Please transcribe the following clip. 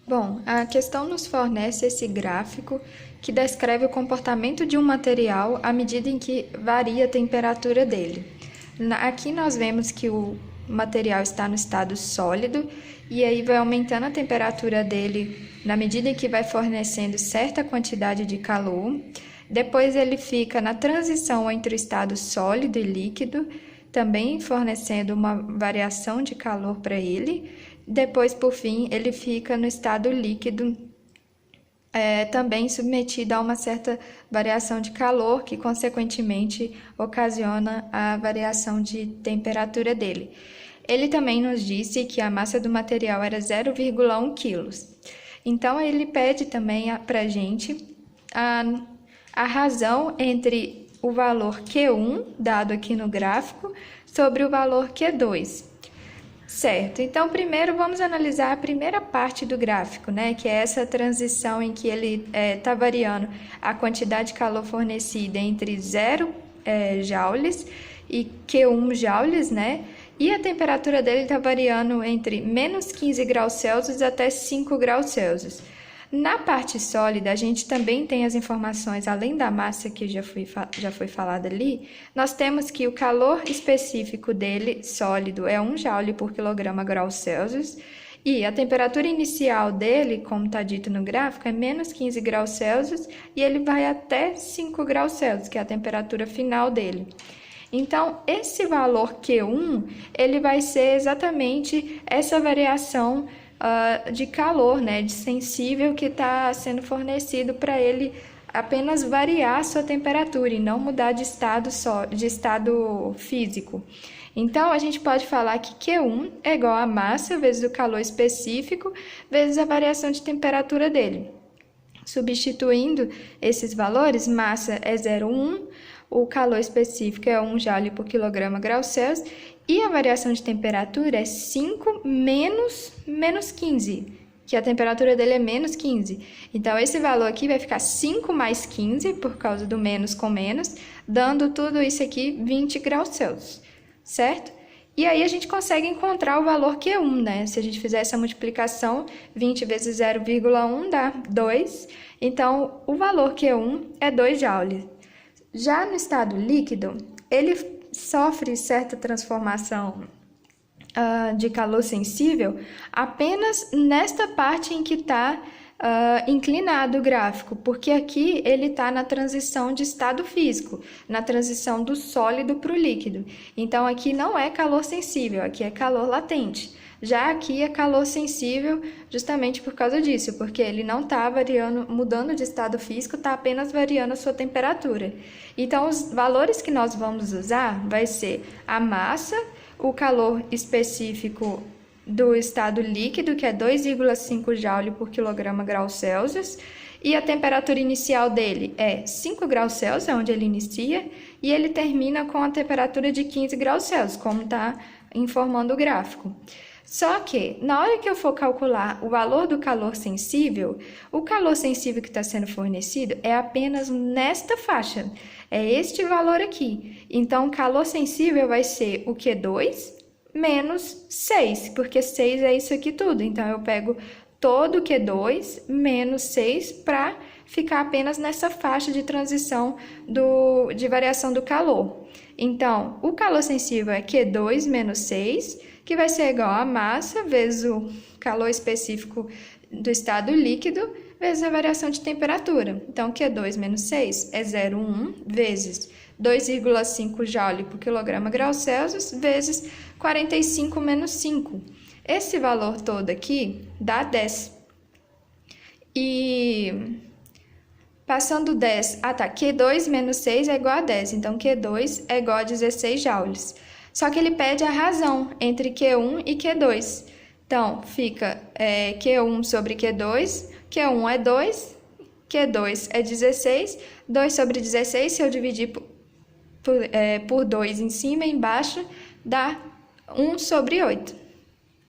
Bom, a questão nos fornece esse gráfico que descreve o comportamento de um material à medida em que varia a temperatura dele. Aqui nós vemos que o material está no estado sólido e aí vai aumentando a temperatura dele na medida em que vai fornecendo certa quantidade de calor. Depois ele fica na transição entre o estado sólido e líquido, também fornecendo uma variação de calor para ele. Depois, por fim, ele fica no estado líquido, também submetido a uma certa variação de calor, que consequentemente ocasiona a variação de temperatura dele. Ele também nos disse que a massa do material era 0,1 kg. Então, ele pede também para a gente a razão entre o valor Q1, dado aqui no gráfico, sobre o valor Q2. Certo, então primeiro vamos analisar a primeira parte do gráfico, né, que é essa transição em que ele está variando a quantidade de calor fornecida entre 0 joules e Q1 joules, né, e a temperatura dele está variando entre menos 15 graus Celsius até 5 graus Celsius. Na parte sólida, a gente também tem as informações, além da massa que já foi falada ali, nós temos que o calor específico dele, sólido, é 1 joule por quilograma graus Celsius, e a temperatura inicial dele, como está dito no gráfico, é menos 15 graus Celsius, e ele vai até 5 graus Celsius, que é a temperatura final dele. Então, esse valor Q1, ele vai ser exatamente essa variação de calor, né, de sensível que está sendo fornecido para ele apenas variar a sua temperatura e não mudar de estado físico. Então, a gente pode falar que Q1 é igual a massa vezes o calor específico vezes a variação de temperatura dele. Substituindo esses valores, massa é 0,1, o calor específico é 1 joule por quilograma graus Celsius e a variação de temperatura é 5 menos 15, que a temperatura dele é menos 15. Então, esse valor aqui vai ficar 5 mais 15, por causa do menos com menos, dando tudo isso aqui 20 graus Celsius, certo? E aí a gente consegue encontrar o valor Q1, né? Se a gente fizer essa multiplicação, 20 vezes 0,1 dá 2. Então, o valor Q1 é 2 joules. Já no estado líquido, ele sofre certa transformação de calor sensível apenas nesta parte em que está inclinado o gráfico, porque aqui ele está na transição de estado físico, na transição do sólido para o líquido. Então, aqui não é calor sensível, aqui é calor latente. Já aqui é calor sensível justamente por causa disso, porque ele não está mudando de estado físico, está apenas variando a sua temperatura. Então, os valores que nós vamos usar vai ser a massa, o calor específico do estado líquido, que é 2,5 joule por quilograma graus Celsius, e a temperatura inicial dele é 5 graus Celsius, é onde ele inicia, e ele termina com a temperatura de 15 graus Celsius, como está informando o gráfico. Só que, na hora que eu for calcular o valor do calor sensível, o calor sensível que está sendo fornecido é apenas nesta faixa, é este valor aqui. Então, o calor sensível vai ser o Q2 menos 6, porque 6 é isso aqui tudo. Então, eu pego todo o Q2 menos 6 para ficar apenas nessa faixa de transição de variação do calor. Então, o calor sensível é Q2 menos 6, que vai ser igual a massa vezes o calor específico do estado líquido vezes a variação de temperatura. Então, Q2 menos 6 é 0,1 vezes 2,5 joule por quilograma graus Celsius vezes 45 menos 5. Esse valor todo aqui dá 10. E passando 10, Q2 menos 6 é igual a 10, então Q2 é igual a 16 joules. Só que ele pede a razão entre Q1 e Q2. Então, fica Q1 sobre Q2, Q1 é 2, Q2 é 16, 2 sobre 16, se eu dividir por 2 em cima e embaixo, dá 1 sobre 8.